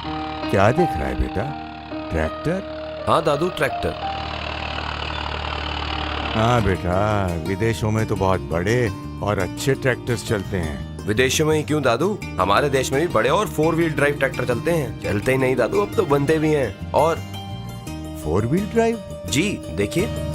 क्या देख रहा है बेटा? ट्रैक्टर? हाँ दादू, ट्रैक्टर। हाँ बेटा, विदेशों में तो बहुत बड़े और अच्छे ट्रैक्टर्स चलते हैं। विदेशों में ही क्यों दादू, हमारे देश में भी बड़े और 4 व्हील ड्राइव ट्रैक्टर चलते हैं। चलते ही नहीं दादू, अब तो बनते भी हैं। और 4 व्हील ड्राइव? जी देखिए।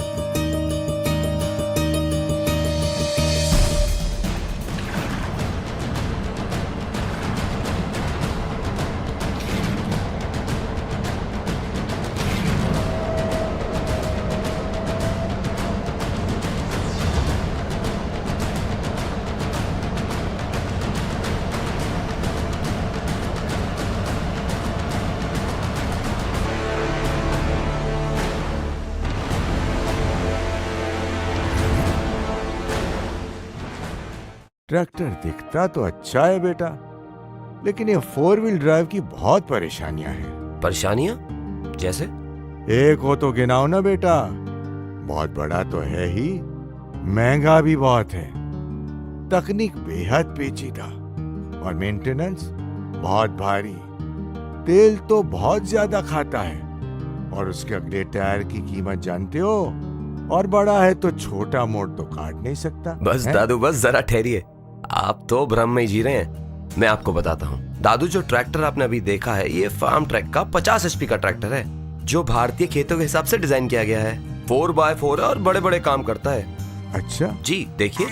ट्रैक्टर दिखता तो अच्छा है बेटा, लेकिन ये 4 व्हील ड्राइव की बहुत परेशानियां हैं। परेशानियां? जैसे? एक हो तो गिनाओ ना बेटा। बहुत बड़ा तो है ही, महंगा भी बहुत है, तकनीक बेहद पेचीदा और मेंटेनेंस बहुत भारी। तेल तो बहुत ज्यादा खाता है और उसके अगले टायर की कीमत जानते हो, और बड़ा है तो छोटा मोड़ तो काट नहीं सकता। बस दादू बस, जरा ठहरिए, आप तो भ्रम में जी रहे हैं। मैं आपको बताता हूँ दादू, जो ट्रैक्टर आपने अभी देखा है ये फार्म ट्रैक का 50 HP का ट्रैक्टर है, जो भारतीय खेतों के हिसाब से डिजाइन किया गया है। 4x4 है और बड़े बड़े काम करता है। अच्छा जी देखिए।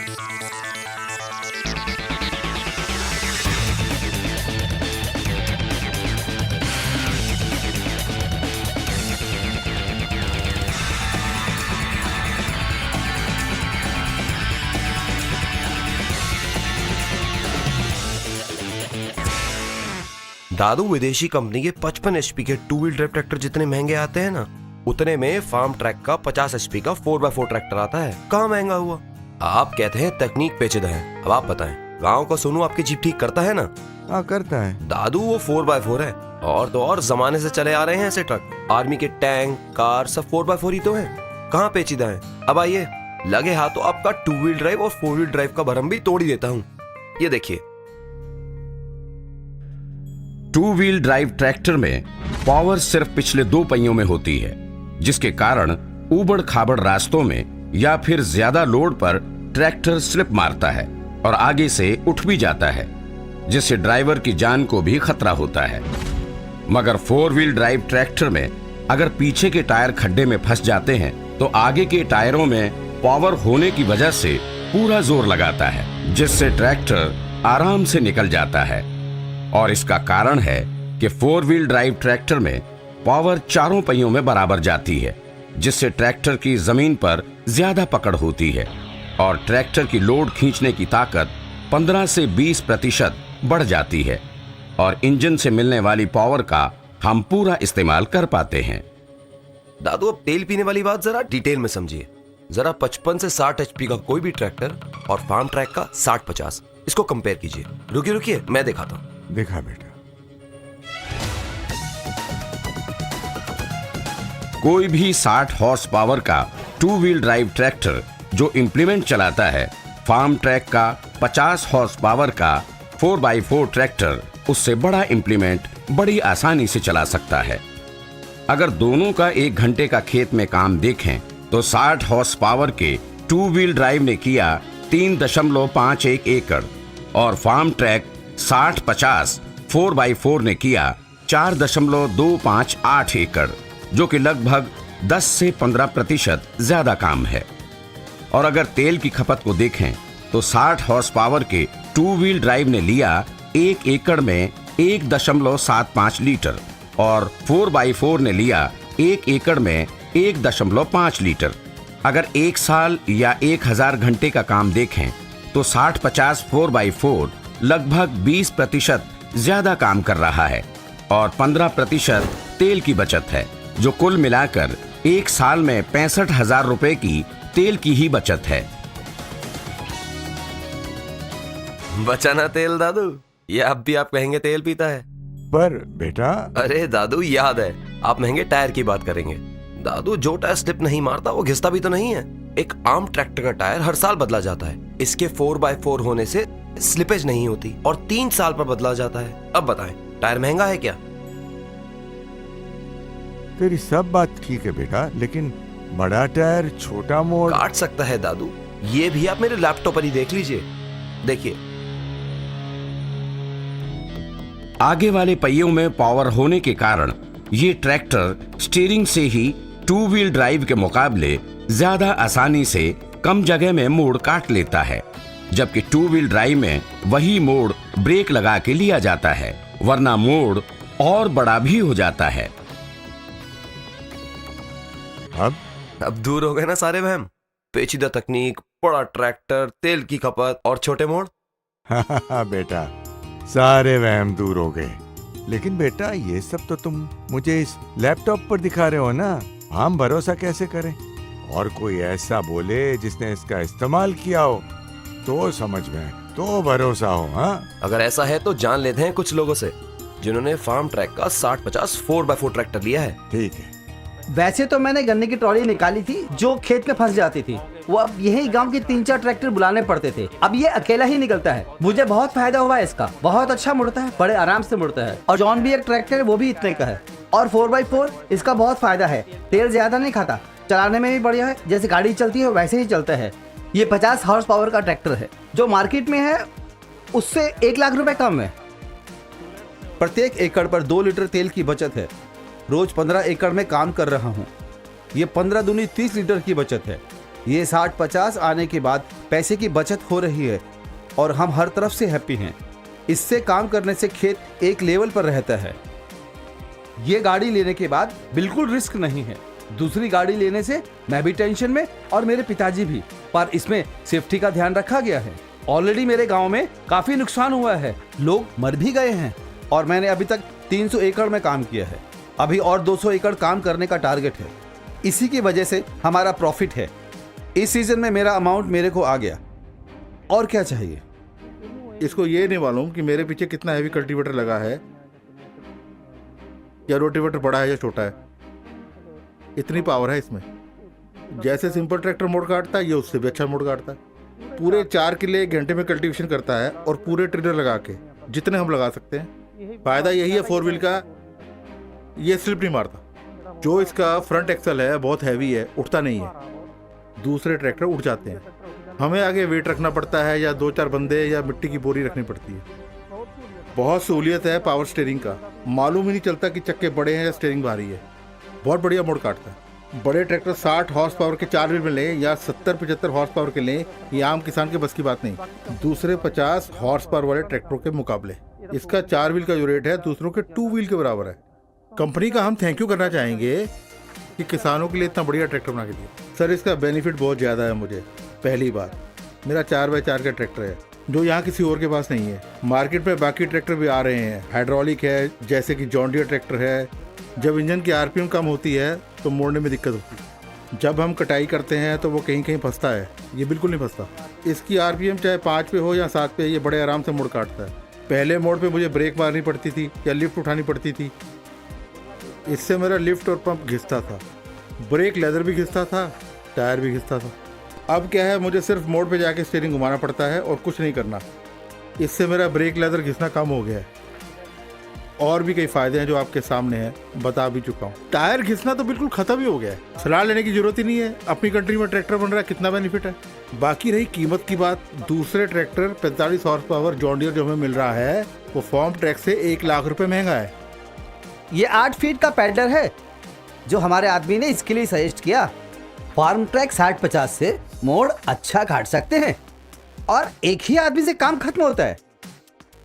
दादू, विदेशी कंपनी के 55 HP के 2 व्हील ड्राइव ट्रैक्टर जितने महंगे आते हैं ना, उतने में फार्म ट्रैक का 50 HP का 4x4 ट्रैक्टर आता है। कहाँ महंगा हुआ? आप कहते हैं तकनीक पेचीदा है, अब आप बताएं, गांव का सोनू आपकी जीप ठीक करता है ना? हाँ करता है दादू, वो 4x4 है, और तो और जमाने से चले आ रहे हैं ऐसे ट्रक। आर्मी के टैंक, कार सब 4x4 ही तो है, कहाँ पेचीदा है। अब आइए, लगे हाथों आपका 2 व्हील ड्राइव और 4 व्हील ड्राइव का भरम भी तोड़ ही देता हूँ। ये देखिए। 2 व्हील ड्राइव ट्रैक्टर में पावर सिर्फ पिछले 2 पहियों में होती है, जिसके कारण ऊबड़ खाबड़ रास्तों में या फिर ज्यादा लोड पर ट्रैक्टर स्लिप मारता है और आगे से उठ भी जाता है, जिससे ड्राइवर की जान को भी खतरा होता है। मगर 4 व्हील ड्राइव ट्रैक्टर में अगर पीछे के टायर खड्डे में फंस जाते हैं तो आगे के टायरों में पावर होने की वजह से पूरा जोर लगाता है, जिससे ट्रैक्टर आराम से निकल जाता है। और इसका कारण है कि 4 व्हील ड्राइव ट्रैक्टर में पावर चारों पहियों में बराबर जाती है, जिससे ट्रैक्टर की जमीन पर ज्यादा पकड़ होती है और ट्रैक्टर की लोड खींचने की ताकत 15 से 20% बढ़ जाती है और इंजन से मिलने वाली पावर का हम पूरा इस्तेमाल कर पाते हैं। दादू, अब तेल पीने वाली बात जरा डिटेल में समझिए। जरा 55 से 60 HP का कोई भी ट्रैक्टर और फार्म ट्रैक का 60-50, इसको कंपेयर कीजिए। रुकिए रुकिए, मैं दिखाता हूँ। देखा बेटा। कोई भी 60 हॉर्स पावर का 2 व्हील ड्राइव ट्रैक्टर जो इंप्लीमेंट चलाता है, फार्म ट्रैक का 50 हॉर्स पावर का 4x4 ट्रैक्टर उससे बड़ा इंप्लीमेंट बड़ी आसानी से चला सकता है। अगर दोनों का 1 घंटे का खेत में काम देखें तो 60 हॉर्स पावर के 2 व्हील ड्राइव ने किया 3.51 एकड़ और फार्म ट्रैक 60-50 4x4 ने किया 4.258 एकड़, जो कि लगभग 10 से 15% ज्यादा काम है। और अगर तेल की खपत को देखें तो 60 हॉर्स पावर के 2 व्हील ड्राइव ने लिया 1 एकड़ में 1.75 लीटर और 4x4 ने लिया 1 एकड़ में 1.5 लीटर। अगर 1 साल या 1000 घंटे का काम देखें तो 60-50 4x4 लगभग 20% ज्यादा काम कर रहा है और 15% तेल की बचत है, जो कुल मिलाकर 1 साल में 65,000 रुपए की तेल की ही बचत है। बचाना तेल दादू, ये अब भी आप कहेंगे तेल पीता है। पर बेटा, अरे दादू, याद है आप महंगे टायर की बात करेंगे। दादू, जो टायर स्लिप नहीं मारता वो घिसता भी तो नहीं है। एक आम ट्रैक्टर का टायर हर साल बदला जाता है। इसके 4x4 होने से स्लिपेज नहीं होती और 3 साल पर बदला जाता है। अब बताएं, टायर महंगा है क्या? तेरी सब बात ठीक है बेटा, लेकिन बड़ा टायर छोटा मोड़। काट सकता है दादू, ये भी आप मेरे लैपटॉप पर ही देख लीजिए। देखिए, आगे वाले पहियों में पावर होने के कारण ये ट्रैक्टर स्टीयरिंग से ही टू व्हील ड्राइव के मुकाबले ज्यादा आसानी से कम जगह में मोड़ काट लेता है, जबकि टू व्हील ड्राइव में वही मोड़ ब्रेक लगा के लिया जाता है, वरना मोड़ और बड़ा भी हो जाता है। अब दूर हो गए ना सारे वहम। पेचीदा तकनीक, बड़ा ट्रैक्टर, तेल की खपत और छोटे मोड़। हाँ बेटा, सारे वहम दूर हो गए। लेकिन बेटा, ये सब तो तुम मुझे इस लैपटॉप पर दिखा रहे हो ना, हम भरोसा कैसे करें? और कोई ऐसा बोले जिसने इसका इस्तेमाल किया हो तो समझ में, तो भरोसा हो। हाँ, अगर ऐसा है तो जान लेते हैं कुछ लोगों से जिन्होंने फार्म ट्रैक का 60-50 4x4 ट्रैक्टर लिया है। ठीक है। वैसे तो मैंने गन्ने की ट्रॉली निकाली थी जो खेत में फंस जाती थी। वो अब यही गांव के 3-4 ट्रैक्टर बुलाने पड़ते थे। अब ये अकेला ही निकलता है। मुझे बहुत फायदा हुआ है इसका। बहुत अच्छा मुड़ता है, बड़े आराम से मुड़ता है। और जॉन भी एक ट्रैक्टर है, वो भी इतने का है। और 4x4 इसका बहुत फायदा है। तेल ज्यादा नहीं खाता, चलाने में भी बढ़िया है। जैसे गाड़ी चलती है वैसे ही चलता है। ये 50 हॉर्स पावर का ट्रैक्टर है, जो मार्केट में है उससे 1 लाख रुपए कम है। प्रत्येक एकड़ पर 2 लीटर तेल की बचत है। रोज 15 एकड़ में काम कर रहा हूँ। ये 15 दूनी 30 लीटर की बचत है। ये 60-50 आने के बाद पैसे की बचत हो रही है और हम हर तरफ से हैप्पी हैं। इससे काम करने से खेत एक लेवल पर रहता है। ये गाड़ी लेने के बाद बिल्कुल रिस्क नहीं है। दूसरी गाड़ी लेने से मैं भी टेंशन में और मेरे पिताजी भी, पर इसमें सेफ्टी का ध्यान रखा गया है। ऑलरेडी मेरे गांव में काफी नुकसान हुआ है, लोग मर भी गए हैं और मैंने अभी तक 300 एकड़ में काम किया है। अभी और 200 एकड़ काम करने का टारगेट है। इसी की वजह से हमारा प्रॉफिट है। इस सीजन में मेरा अमाउंट मेरे को आ गया। और क्या चाहिए? इसको ये नहीं मालूम कि मेरे पीछे कितना हैवी कल्टीवेटर लगा है, या रोटिवेटर बड़ा है या छोटा है। इतनी पावर है इसमें। जैसे सिंपल ट्रैक्टर मोड़ काटता है, ये उससे भी अच्छा मोड़ काटता है। पूरे 4 किले 1 घंटे में कल्टीवेशन करता है और पूरे ट्रेलर लगा के, जितने हम लगा सकते हैं। फायदा यही है 4 व्हील का, ये स्लिप नहीं मारता। जो इसका फ्रंट एक्सल है बहुत हैवी है, उठता नहीं है। दूसरे ट्रैक्टर उठ जाते हैं। हमें आगे वेट रखना पड़ता है, या 2-4 बंदे या मिट्टी की बोरी रखनी पड़ती है। बहुत सहूलियत है पावर स्टीयरिंग का। मालूम ही नहीं चलता कि चक्के बड़े हैं या स्टीयरिंग भारी है। बहुत बढ़िया मोड़ काटता है। बड़े ट्रैक्टर 60 हॉर्स पावर के 4 व्हील में लें या 70-75 हॉर्स पावर के लें, ये आम किसान के बस की बात नहीं। दूसरे 50 हॉर्स पावर वाले ट्रैक्टरों के मुकाबले इसका 4 व्हील का जो रेट है दूसरों के 2 व्हील के बराबर है। कंपनी का हम थैंक यू करना चाहेंगे कि किसानों के लिए इतना बढ़िया ट्रैक्टर बना के दिया। सर, इसका बेनिफिट बहुत ज़्यादा है मुझे। पहली बात, मेरा 4x4 का ट्रैक्टर है जो यहाँ किसी और के पास नहीं है। मार्केट में बाकी ट्रैक्टर भी आ रहे हैं, हाइड्रोलिक है, जैसे कि जॉन डियर ट्रैक्टर है। जब इंजन की आरपीएम कम होती है तो मोड़ने में दिक्कत होती है। जब हम कटाई करते हैं तो वो कहीं कहीं फंसता है, ये बिल्कुल नहीं फंसता। इसकी आरपीएम चाहे 5 पे हो या 7 पे, ये बड़े आराम से मोड़ काटता है। पहले मोड़ पे मुझे ब्रेक मारनी पड़ती थी या लिफ्ट उठानी पड़ती थी। इससे मेरा लिफ्ट और पंप घिसता था, ब्रेक लेदर भी घिसता था, टायर भी घिसता था। अब क्या है, मुझे सिर्फ मोड़ पे जाके स्टीयरिंग घुमाना पड़ता है और कुछ नहीं करना। इससे मेरा ब्रेक लेदर घिसना कम हो गया है। और भी कई फायदे हैं जो आपके सामने हैं, बता भी चुका हूँ। टायर घिसना तो बिल्कुल खत्म ही हो गया है। सलाह लेने की जरूरत ही नहीं है। अपनी कंट्री में ट्रैक्टर बन रहा है, कितना बेनिफिट है। बाकी रही कीमत की बात, दूसरे tractor 45 horse power John Deere जो हमें मिल रहा है वो फार्म ट्रैक से 1 लाख रुपए महंगा है। ये 8 फीट का पैडलर है जो हमारे आदमी ने इसके लिए सजेस्ट किया। फार्म ट्रैक 60-50 से मोड़ अच्छा काट सकते हैं और एक ही आदमी से काम खत्म होता है।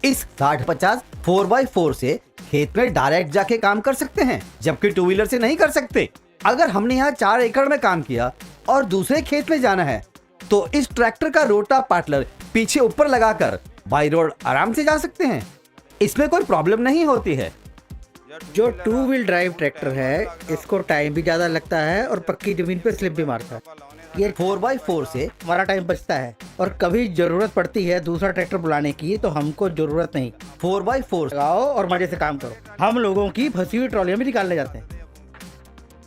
इस 60-50 4x4 से खेत में डायरेक्ट जाके काम कर सकते हैं, जबकि 2 व्हीलर से नहीं कर सकते। अगर हमने यहाँ 4 एकड़ में काम किया और दूसरे खेत में जाना है तो इस ट्रैक्टर का रोटा पार्टलर पीछे ऊपर लगाकर बाई रोड आराम से जा सकते हैं। इसमें कोई प्रॉब्लम नहीं होती है। जो 2 व्हील ड्राइव ट्रैक्टर है, इसको टाइम भी ज़्यादा लगता है और पक्की जमीन पे स्लिप भी मारता है। ये 4x4 से हमारा टाइम बचता है और कभी ज़रूरत पड़ती है दूसरा ट्रैक्टर बुलाने की तो हमको ज़रूरत नहीं। 4x4 लगाओ और मज़े से काम करो। हम लोगों की फंसी हुई ट्रॉलियाँ भी निकालने जाते हैं।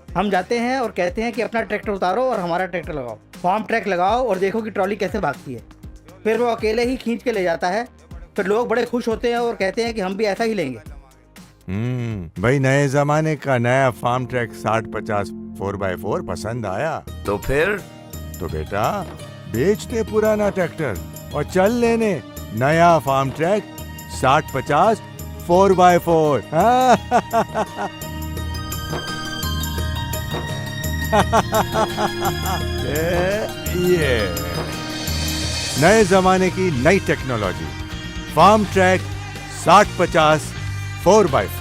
हम जाते हैं और कहते हैं कि अपना ट्रैक्टर उतारो और हमारा ट्रैक्टर लगाओ, फार्म ट्रैक लगाओ और देखो कि ट्रॉली कैसे भागती है। फिर वो अकेले ही खींच के ले जाता है। फिर लोग बड़े खुश होते हैं और कहते हैं कि हम भी ऐसा ही लेंगे। भाई नए जमाने का नया फार्म ट्रैक 60-50 4x4 पसंद आया तो फिर तो बेटा बेच दे पुराना ट्रैक्टर और चल लेने नया फार्म ट्रैक 60-50 4x4। ये नए जमाने की नई टेक्नोलॉजी फार्म ट्रैक 60-50 4x4।